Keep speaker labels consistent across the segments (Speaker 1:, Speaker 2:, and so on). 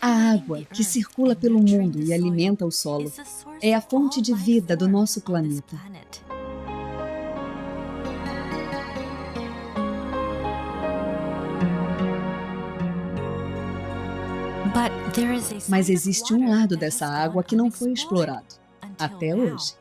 Speaker 1: A água, que circula pelo mundo e alimenta o solo, é a fonte de vida do nosso planeta. Mas existe um lado dessa água que não foi explorado, até hoje.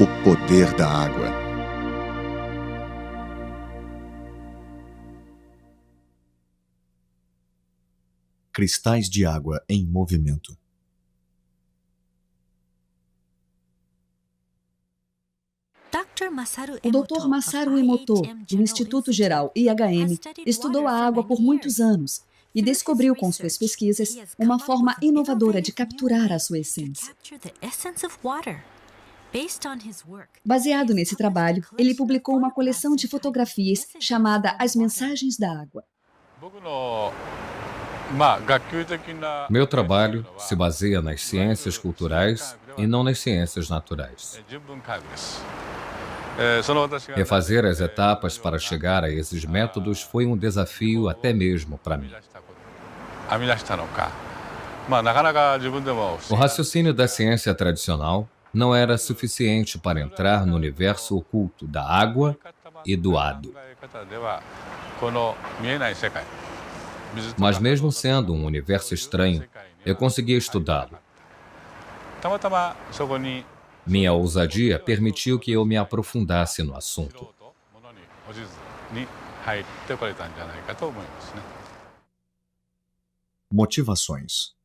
Speaker 2: O poder da água. Cristais de água em movimento.
Speaker 1: O Dr. Masaru Emoto, do Instituto Geral IHM, estudou a água por muitos anos e descobriu com suas pesquisas uma forma inovadora de capturar a sua essência. Baseado nesse trabalho, ele publicou uma coleção de fotografias chamada As Mensagens da Água.
Speaker 3: Meu trabalho se baseia nas ciências culturais e não nas ciências naturais. Refazer as etapas para chegar a esses métodos foi um desafio até mesmo para mim. O raciocínio da ciência tradicional não era suficiente para entrar no universo oculto da água e do hado. Mas mesmo sendo um universo estranho, eu consegui estudá-lo. Minha ousadia permitiu que eu me aprofundasse no assunto.
Speaker 2: Motivações.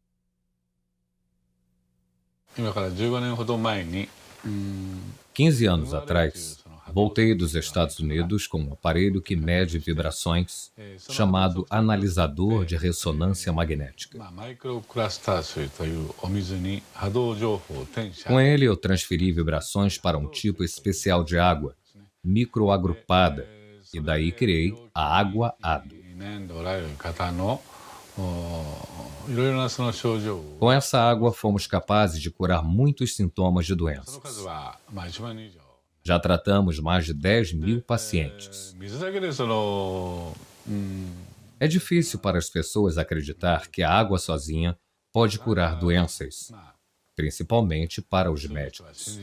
Speaker 3: 15 anos atrás, voltei dos Estados Unidos com um aparelho que mede vibrações, chamado analisador de ressonância magnética. Com ele, eu transferi vibrações para um tipo especial de água, microagrupada, e daí criei a água-hado. Com essa água, fomos capazes de curar muitos sintomas de doenças. Já tratamos mais de 10.000 pacientes. É difícil para as pessoas acreditar que a água sozinha pode curar doenças, principalmente para os médicos.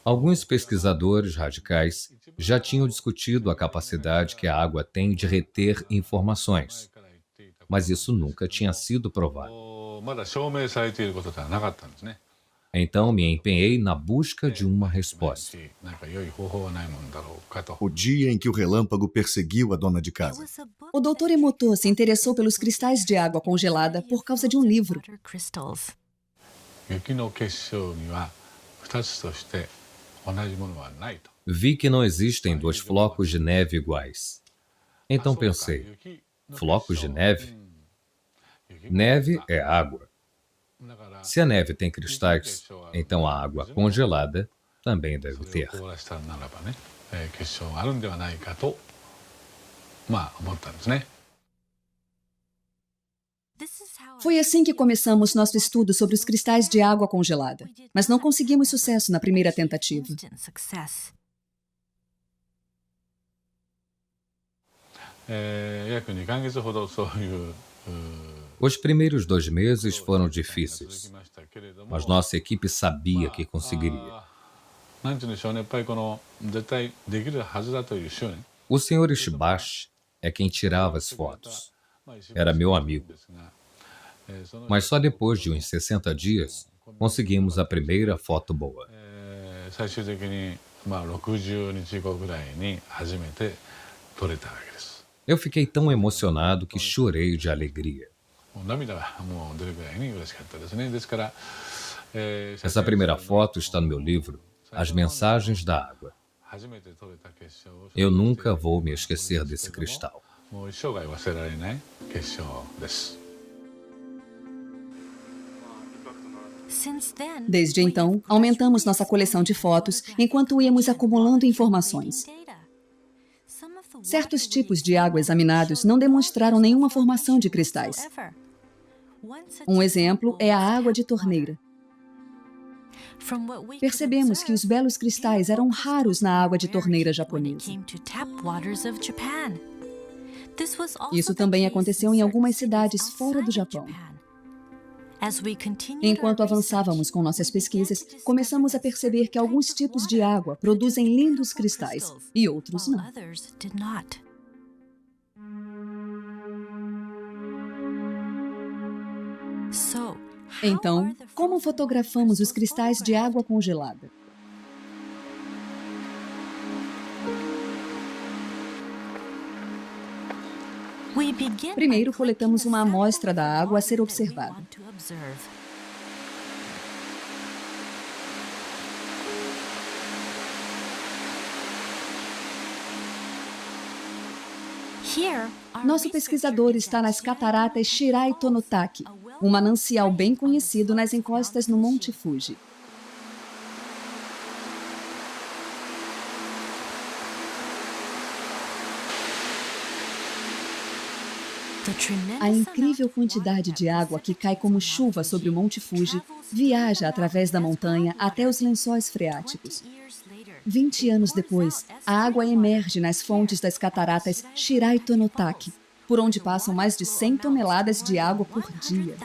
Speaker 3: Alguns pesquisadores radicais já tinham discutido a capacidade que a água tem de reter informações, mas isso nunca tinha sido provado. Então me empenhei na busca de uma resposta.
Speaker 2: O dia em que o relâmpago perseguiu a dona de casa.
Speaker 1: O Dr. Emoto se interessou pelos cristais de água congelada por causa de um livro.
Speaker 3: Vi que não existem dois flocos de neve iguais. Então pensei, flocos de neve? Neve é água. Se a neve tem cristais, então a água congelada também deve ter.
Speaker 1: Foi assim que começamos nosso estudo sobre os cristais de água congelada, mas não conseguimos sucesso na primeira tentativa.
Speaker 3: Os primeiros 2 meses foram difíceis, mas nossa equipe sabia que conseguiria. O Sr. Ishibashi é quem tirava as fotos. Era meu amigo. Mas só depois de uns 60 dias, conseguimos a primeira foto boa. Eu fiquei tão emocionado que chorei de alegria. Essa primeira foto está no meu livro, As Mensagens da Água. Eu nunca vou me esquecer desse cristal.
Speaker 1: Desde então, aumentamos nossa coleção de fotos enquanto íamos acumulando informações. Certos tipos de água examinados não demonstraram nenhuma formação de cristais. Um exemplo é a água de torneira. Percebemos que os belos cristais eram raros na água de torneira japonesa. Isso também aconteceu em algumas cidades fora do Japão. Enquanto avançávamos com nossas pesquisas, começamos a perceber que alguns tipos de água produzem lindos cristais e outros não. Então, como fotografamos os cristais de água congelada? Primeiro, coletamos uma amostra da água a ser observada. Nosso pesquisador está nas cataratas Shirai Tonotaki, um manancial bem conhecido nas encostas no Monte Fuji. A incrível quantidade de água que cai como chuva sobre o Monte Fuji viaja através da montanha até os lençóis freáticos. 20 anos depois, a água emerge nas fontes das cataratas Shirai Tonotaki, por onde passam mais de 100 toneladas de água por dia.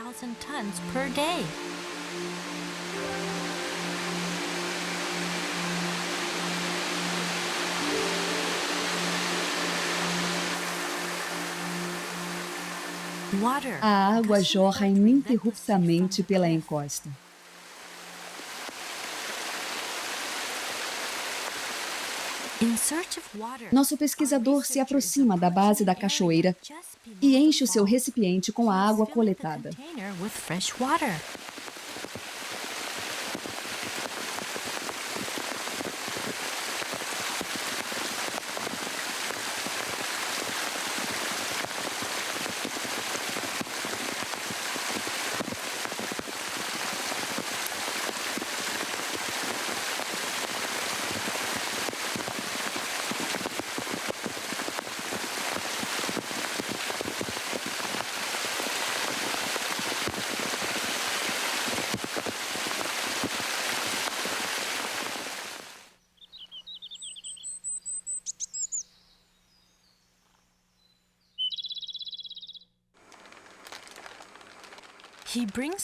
Speaker 1: A água jorra ininterruptamente pela encosta. Nosso pesquisador se aproxima da base da cachoeira e enche o seu recipiente com a água coletada.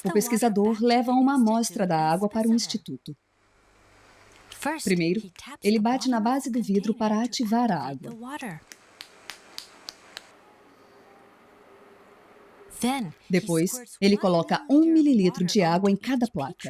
Speaker 1: O pesquisador leva uma amostra da água para o instituto. Primeiro, ele bate na base do vidro para ativar a água. Depois, ele coloca 1 mililitro de água em cada placa.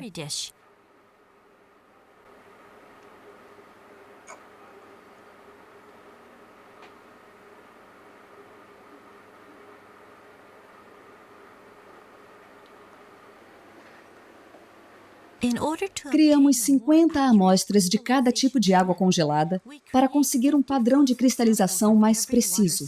Speaker 1: Criamos 50 amostras de cada tipo de água congelada para conseguir um padrão de cristalização mais preciso.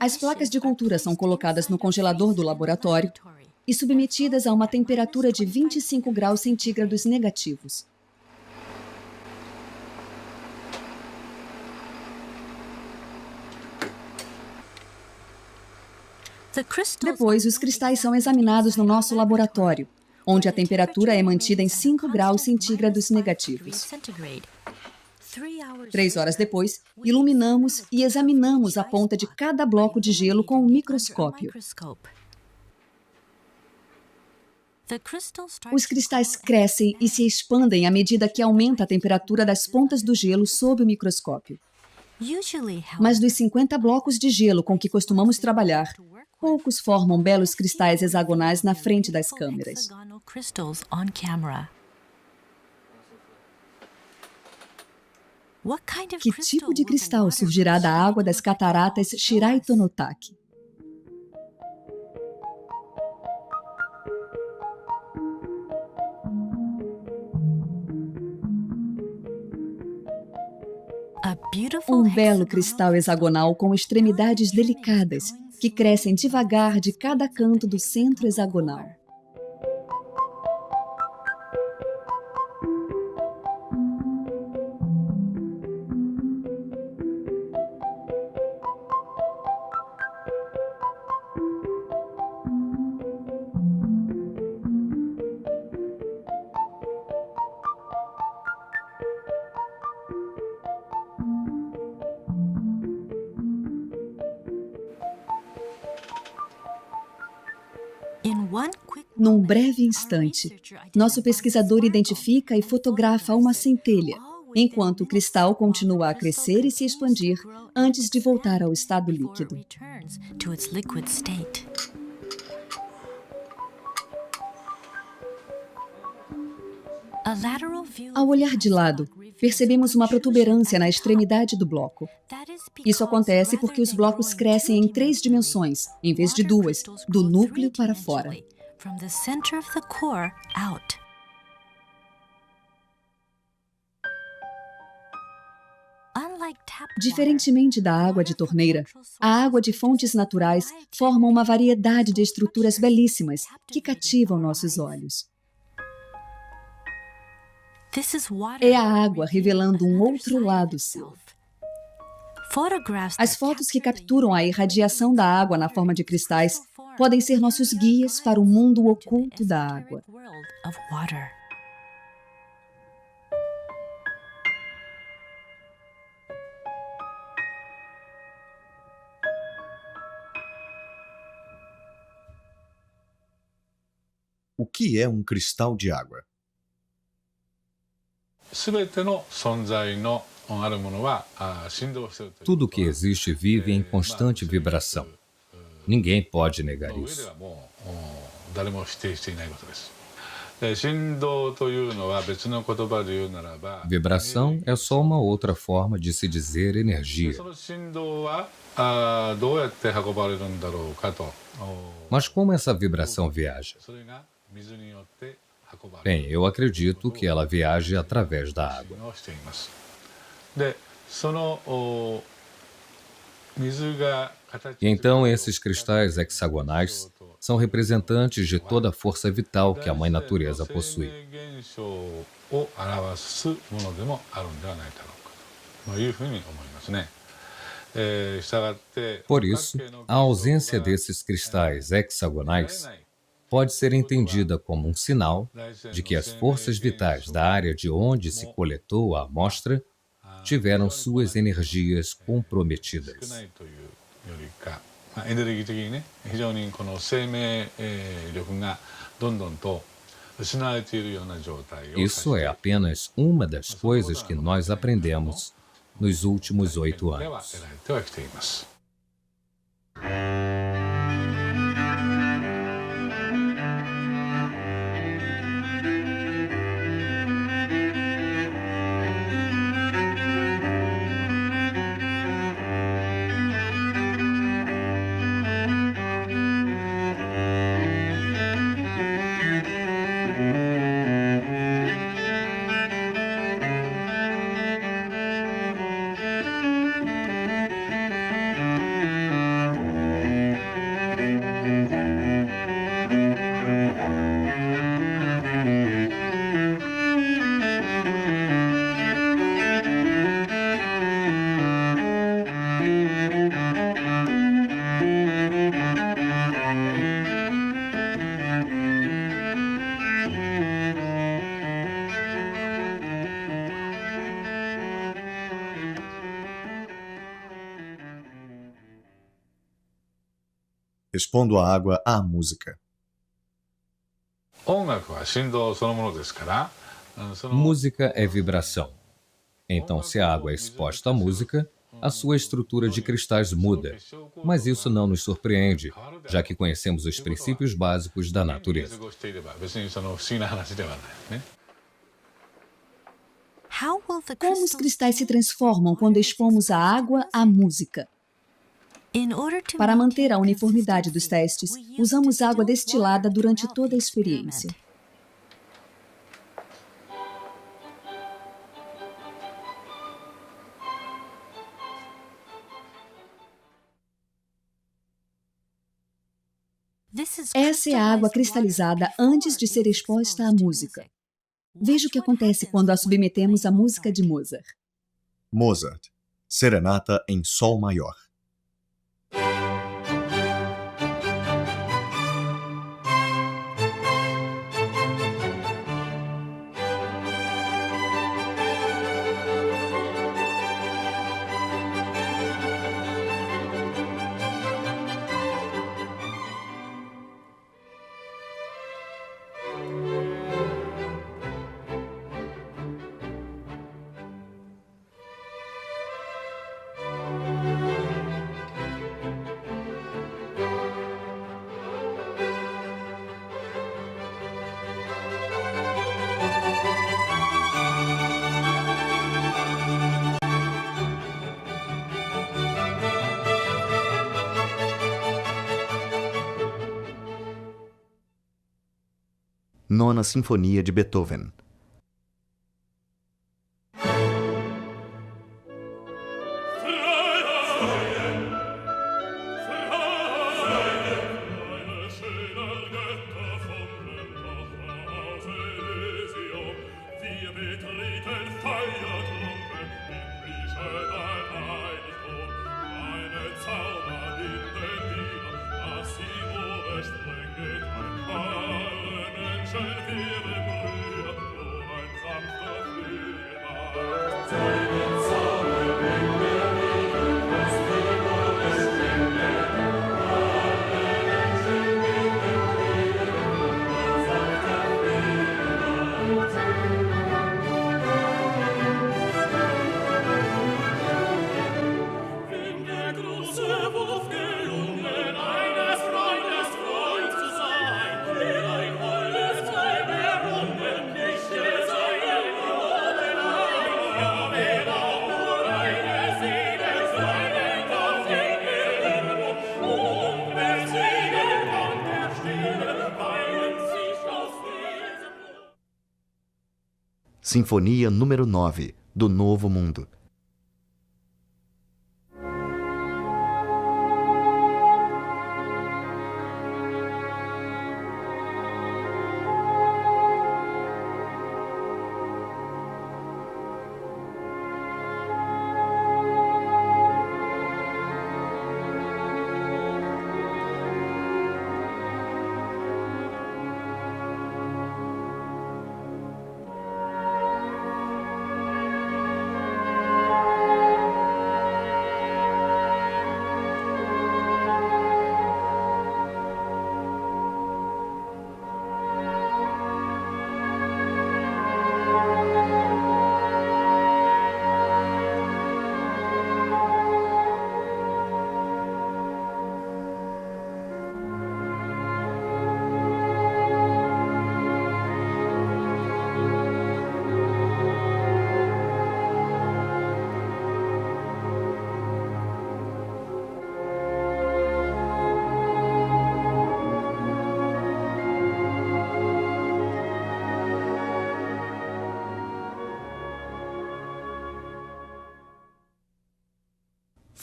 Speaker 1: As placas de cultura são colocadas no congelador do laboratório e submetidas a uma temperatura de 25 graus centígrados negativos. Depois, os cristais são examinados no nosso laboratório, onde a temperatura é mantida em 5 graus centígrados negativos. 3 horas depois, iluminamos e examinamos a ponta de cada bloco de gelo com um microscópio. Os cristais crescem e se expandem à medida que aumenta a temperatura das pontas do gelo sob o microscópio. Mas dos 50 blocos de gelo com que costumamos trabalhar, poucos formam belos cristais hexagonais na frente das câmeras. Que tipo de cristal surgirá da água das cataratas Shiraito-no-Taki? Um belo cristal hexagonal com extremidades delicadas, que crescem devagar de cada canto do centro hexagonal. Num breve instante, nosso pesquisador identifica e fotografa uma centelha, enquanto o cristal continua a crescer e se expandir antes de voltar ao estado líquido. Ao olhar de lado, percebemos uma protuberância na extremidade do bloco. Isso acontece porque os blocos crescem em 3 dimensões, em vez de 2, do núcleo para fora. Diferentemente da água de torneira, a água de fontes naturais forma uma variedade de estruturas belíssimas que cativam nossos olhos. É a água revelando um outro lado seu. As fotos que capturam a irradiação da água na forma de cristais podem ser nossos guias para o mundo oculto da água.
Speaker 2: O que é um cristal de água?
Speaker 3: Tudo que existe vive em constante vibração. Ninguém pode negar isso. Vibração é só uma outra forma de se dizer energia. Mas como essa vibração viaja? Bem, eu acredito que ela viaja através da água. E então esses cristais hexagonais são representantes de toda a força vital que a Mãe Natureza possui. Por isso, a ausência desses cristais hexagonais pode ser entendida como um sinal de que as forças vitais da área de onde se coletou a amostra tiveram suas energias comprometidas. Isso é apenas uma das coisas que nós aprendemos nos últimos 8 anos.
Speaker 2: Respondo à água à música.
Speaker 3: Música é vibração. Então, se a água é exposta à música, a sua estrutura de cristais muda, mas isso não nos surpreende, já que conhecemos os princípios básicos da natureza.
Speaker 1: Como os cristais se transformam quando expomos a água à música? Para manter a uniformidade dos testes, usamos água destilada durante toda a experiência. Essa é a água cristalizada antes de ser exposta à música. Veja o que acontece quando a submetemos à música de Mozart.
Speaker 2: Mozart, Serenata em Sol Maior.
Speaker 4: Nona Sinfonia de Beethoven. Sinfonia número 9, do Novo Mundo.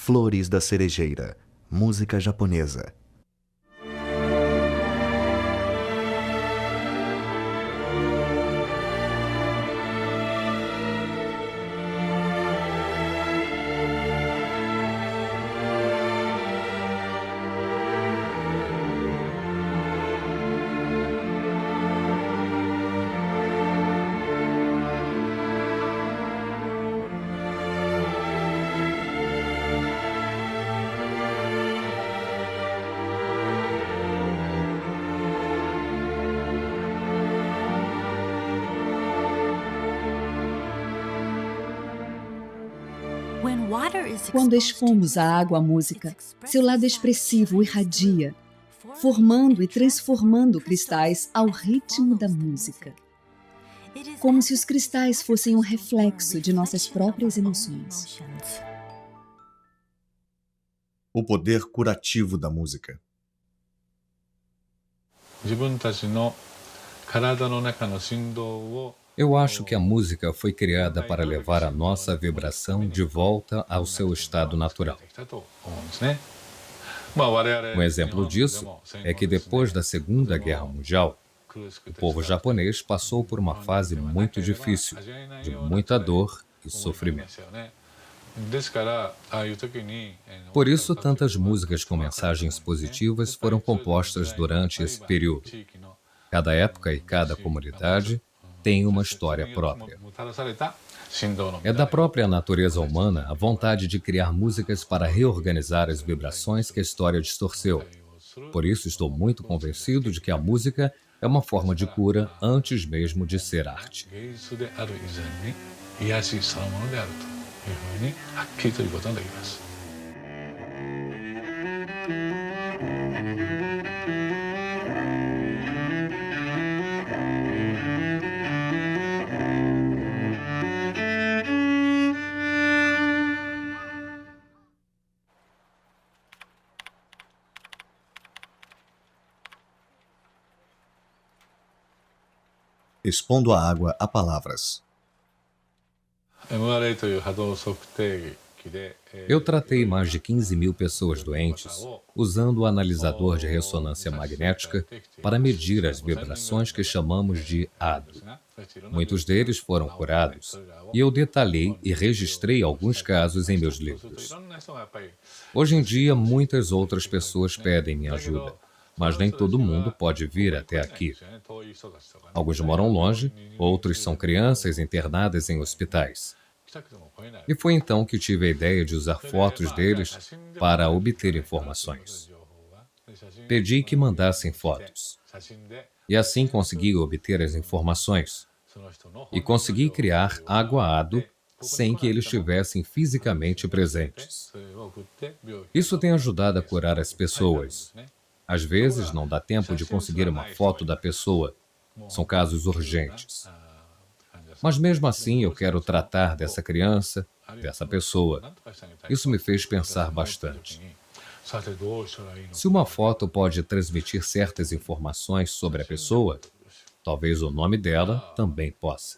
Speaker 4: Flores da Cerejeira, música japonesa.
Speaker 1: Quando expomos à água a música, seu lado expressivo irradia, formando e transformando cristais ao ritmo da música. Como se os cristais fossem um reflexo de nossas próprias emoções.
Speaker 2: O poder curativo da música.
Speaker 3: Eu acho que a música foi criada para levar a nossa vibração de volta ao seu estado natural. Um exemplo disso é que depois da Segunda Guerra Mundial, o povo japonês passou por uma fase muito difícil, de muita dor e sofrimento. Por isso, tantas músicas com mensagens positivas foram compostas durante esse período. Cada época e cada comunidade tem uma história própria. É da própria natureza humana a vontade de criar músicas para reorganizar as vibrações que a história distorceu. Por isso, estou muito convencido de que a música é uma forma de cura antes mesmo de ser arte.
Speaker 2: Expondo a água a palavras.
Speaker 3: Eu tratei mais de 15 mil pessoas doentes usando o analisador de ressonância magnética para medir as vibrações que chamamos de ADO. Muitos deles foram curados e eu detalhei e registrei alguns casos em meus livros. Hoje em dia, muitas outras pessoas pedem minha ajuda, mas nem todo mundo pode vir até aqui. Alguns moram longe, outros são crianças internadas em hospitais. E foi então que tive a ideia de usar fotos deles para obter informações. Pedi que mandassem fotos. E assim consegui obter as informações. E consegui criar água ADO sem que eles estivessem fisicamente presentes. Isso tem ajudado a curar as pessoas. Às vezes não dá tempo de conseguir uma foto da pessoa. São casos urgentes. Mas mesmo assim eu quero tratar dessa criança, dessa pessoa. Isso me fez pensar bastante. Se uma foto pode transmitir certas informações sobre a pessoa, talvez o nome dela também possa.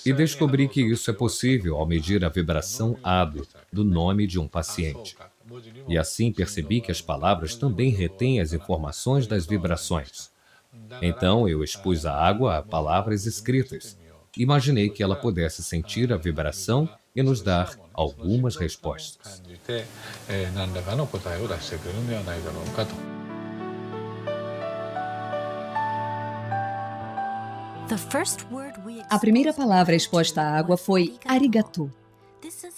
Speaker 3: E descobri que isso é possível ao medir a vibração ADO do nome de um paciente. E assim percebi que as palavras também retêm as informações das vibrações. Então eu expus a água a palavras escritas. Imaginei que ela pudesse sentir a vibração e nos dar algumas respostas.
Speaker 1: A primeira palavra exposta à água foi arigato.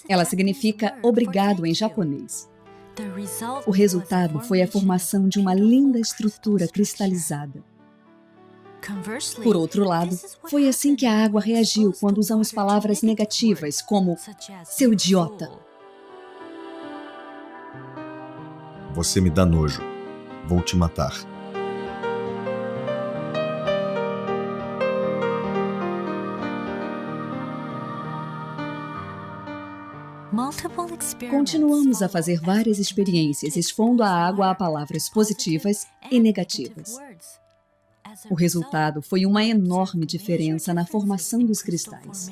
Speaker 1: Ela significa obrigado em japonês. O resultado foi a formação de uma linda estrutura cristalizada. Por outro lado, foi assim que a água reagiu quando usamos palavras negativas, como seu idiota.
Speaker 2: Você me dá nojo. Vou te matar.
Speaker 1: Continuamos a fazer várias experiências expondo a água a palavras positivas e negativas. O resultado foi uma enorme diferença na formação dos cristais.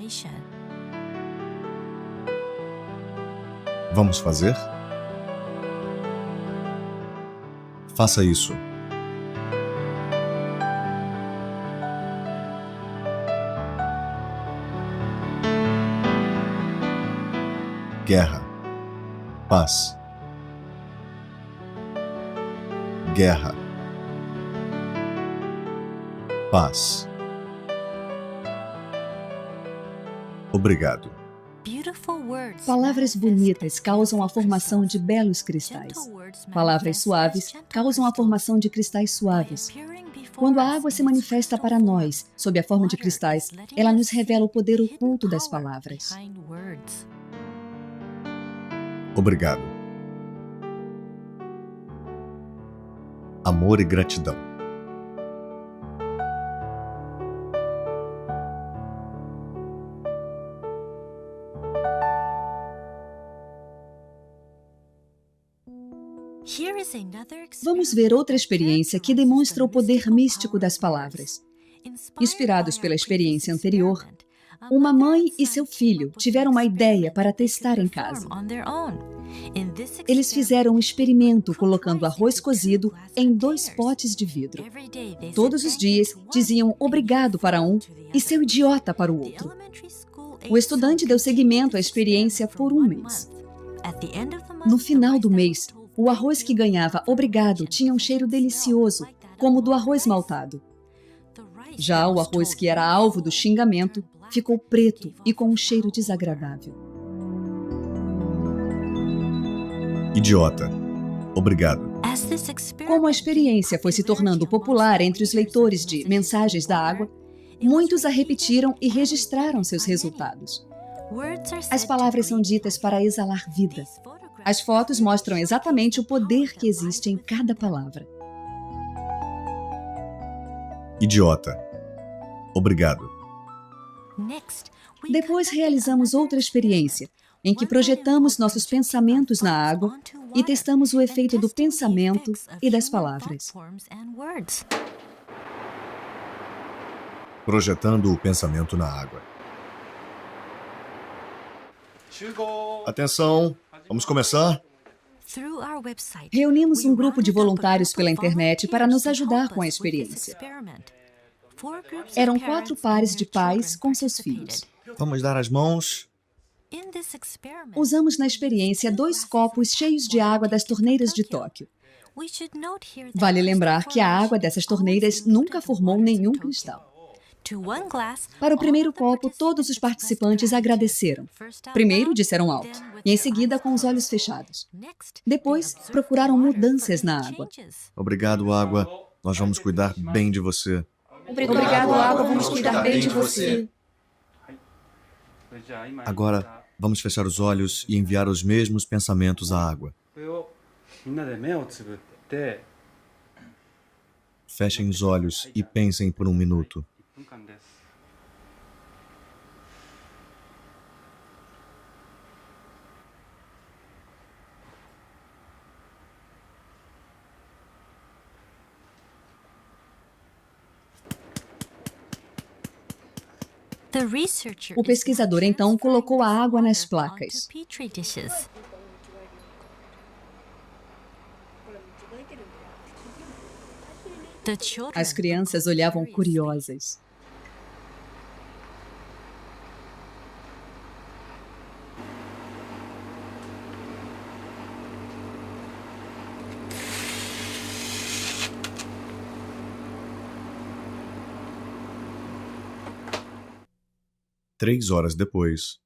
Speaker 2: Vamos fazer? Faça isso. Guerra. Paz. Guerra. Paz. Obrigado.
Speaker 1: Palavras bonitas causam a formação de belos cristais. Palavras suaves causam a formação de cristais suaves. Quando a água se manifesta para nós, sob a forma de cristais, ela nos revela o poder oculto das palavras.
Speaker 2: Obrigado. Amor e gratidão.
Speaker 1: Vamos ver outra experiência que demonstra o poder místico das palavras. Inspirados pela experiência anterior, uma mãe e seu filho tiveram uma ideia para testar em casa. Eles fizeram um experimento colocando arroz cozido em 2 potes de vidro. Todos os dias diziam obrigado para um e seu idiota para o outro. O estudante deu seguimento à experiência por 1 mês. No final do mês, o arroz que ganhava obrigado tinha um cheiro delicioso, como o do arroz maltado. Já o arroz que era alvo do xingamento ficou preto e com um cheiro desagradável.
Speaker 2: Idiota. Obrigado.
Speaker 1: Como a experiência foi se tornando popular entre os leitores de Mensagens da Água, muitos a repetiram e registraram seus resultados. As palavras são ditas para exalar vida. As fotos mostram exatamente o poder que existe em cada palavra.
Speaker 2: Idiota. Obrigado.
Speaker 1: Depois realizamos outra experiência, em que projetamos nossos pensamentos na água e testamos o efeito do pensamento e das palavras.
Speaker 2: Projetando o pensamento na água. Atenção, vamos começar?
Speaker 1: Reunimos um grupo de voluntários pela internet para nos ajudar com a experiência. Eram 4 pares de pais com seus filhos.
Speaker 2: Vamos dar as mãos.
Speaker 1: Usamos na experiência 2 copos cheios de água das torneiras de Tóquio. Vale lembrar que a água dessas torneiras nunca formou nenhum cristal. Para o primeiro copo, todos os participantes agradeceram. Primeiro disseram alto, e em seguida com os olhos fechados. Depois, procuraram mudanças na água.
Speaker 2: Obrigado, água. Nós vamos cuidar bem de você.
Speaker 1: Obrigado, água. Vamos cuidar bem de você.
Speaker 2: Agora, vamos fechar os olhos e enviar os mesmos pensamentos à água. Fechem os olhos e pensem por 1 minuto.
Speaker 1: O pesquisador então colocou a água nas placas. As crianças olhavam curiosas.
Speaker 2: Três horas depois.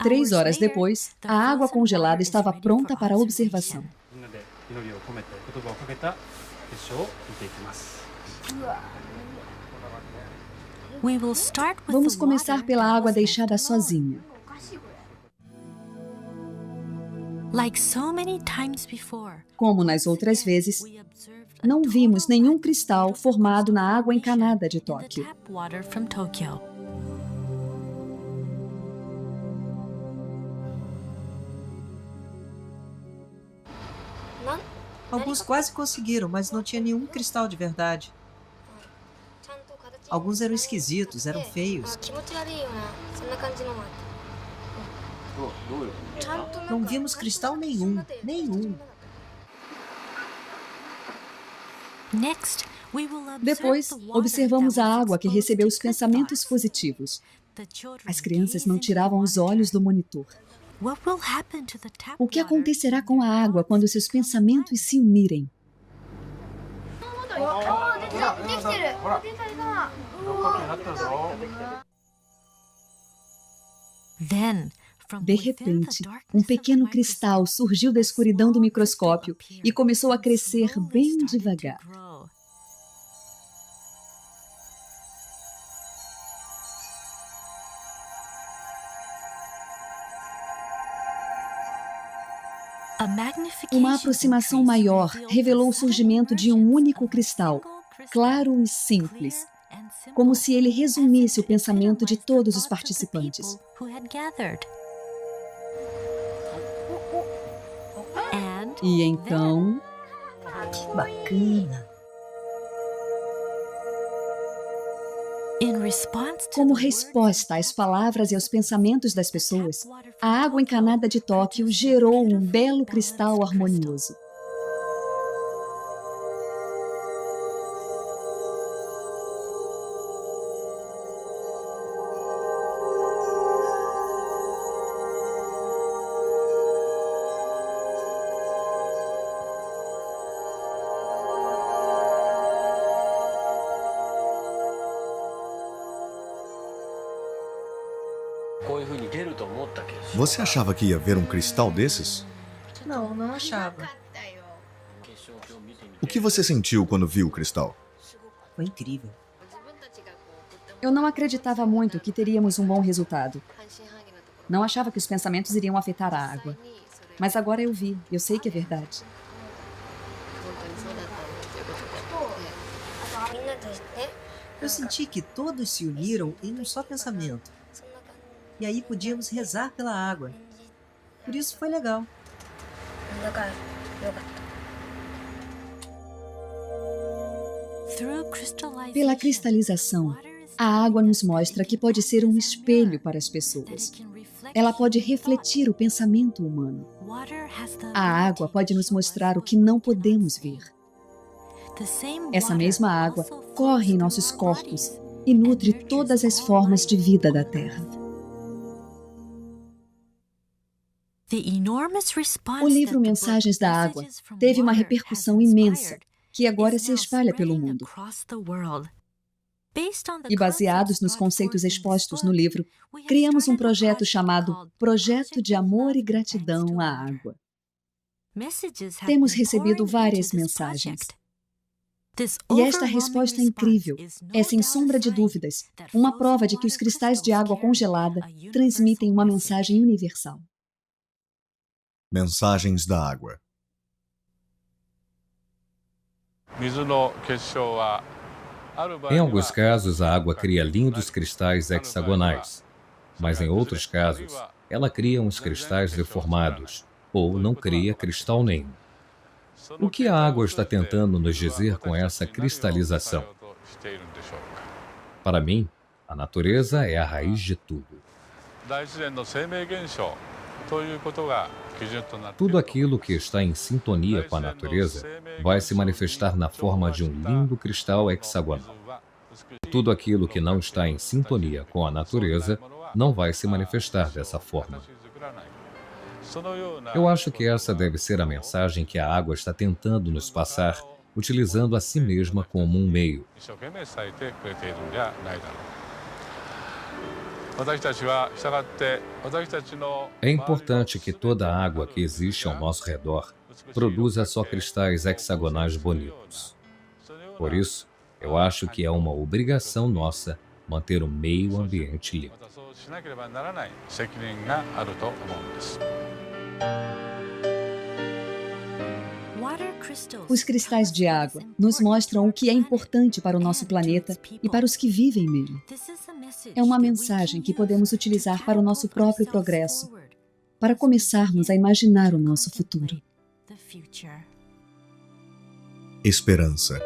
Speaker 1: 3 horas depois, a água congelada estava pronta para observação. Vamos começar pela água deixada sozinha. Como nas outras vezes, não vimos nenhum cristal formado na água encanada de Tóquio.
Speaker 5: Alguns quase conseguiram, mas não tinha nenhum cristal de verdade. Alguns eram esquisitos, eram feios. Não vimos cristal nenhum, nenhum.
Speaker 1: Depois, observamos a água que recebeu os pensamentos positivos. As crianças não tiravam os olhos do monitor. O que acontecerá com a água quando seus pensamentos se unirem? De repente, um pequeno cristal surgiu da escuridão do microscópio e começou a crescer bem devagar. Uma aproximação maior revelou o surgimento de um único cristal, claro e simples, como se ele resumisse o pensamento de todos os participantes. E então...
Speaker 5: Que bacana!
Speaker 1: Como resposta às palavras e aos pensamentos das pessoas, a água encanada de Tóquio gerou um belo cristal harmonioso.
Speaker 2: Você achava que ia ver um cristal desses?
Speaker 5: Não, não achava.
Speaker 2: O que você sentiu quando viu o cristal?
Speaker 5: Foi incrível.
Speaker 1: Eu não acreditava muito que teríamos um bom resultado. Não achava que os pensamentos iriam afetar a água. Mas agora eu vi, eu sei que é verdade.
Speaker 5: Eu senti que todos se uniram em um só pensamento. E aí podíamos rezar pela água. Por isso foi legal.
Speaker 1: Pela cristalização, a água nos mostra que pode ser um espelho para as pessoas. Ela pode refletir o pensamento humano. A água pode nos mostrar o que não podemos ver. Essa mesma água corre em nossos corpos e nutre todas as formas de vida da Terra. O livro Mensagens da Água teve uma repercussão imensa, que agora se espalha pelo mundo. E baseados nos conceitos expostos no livro, criamos um projeto chamado Projeto de Amor e Gratidão à Água. Temos recebido várias mensagens. E esta resposta incrível é, sem sombra de dúvidas, uma prova de que os cristais de água congelada transmitem uma mensagem universal.
Speaker 2: Mensagens da água.
Speaker 3: Em alguns casos, a água cria lindos cristais hexagonais, mas em outros casos, ela cria uns cristais deformados, ou não cria cristal nenhum. O que a água está tentando nos dizer com essa cristalização? Para mim, a natureza é a raiz de tudo. Tudo aquilo que está em sintonia com a natureza vai se manifestar na forma de um lindo cristal hexagonal. Tudo aquilo que não está em sintonia com a natureza não vai se manifestar dessa forma. Eu acho que essa deve ser a mensagem que a água está tentando nos passar, utilizando a si mesma como um meio. É importante que toda a água que existe ao nosso redor produza só cristais hexagonais bonitos. Por isso, eu acho que é uma obrigação nossa manter o meio ambiente limpo.
Speaker 1: Os cristais de água nos mostram o que é importante para o nosso planeta e para os que vivem nele. É uma mensagem que podemos utilizar para o nosso próprio progresso, para começarmos a imaginar o nosso futuro.
Speaker 2: Esperança.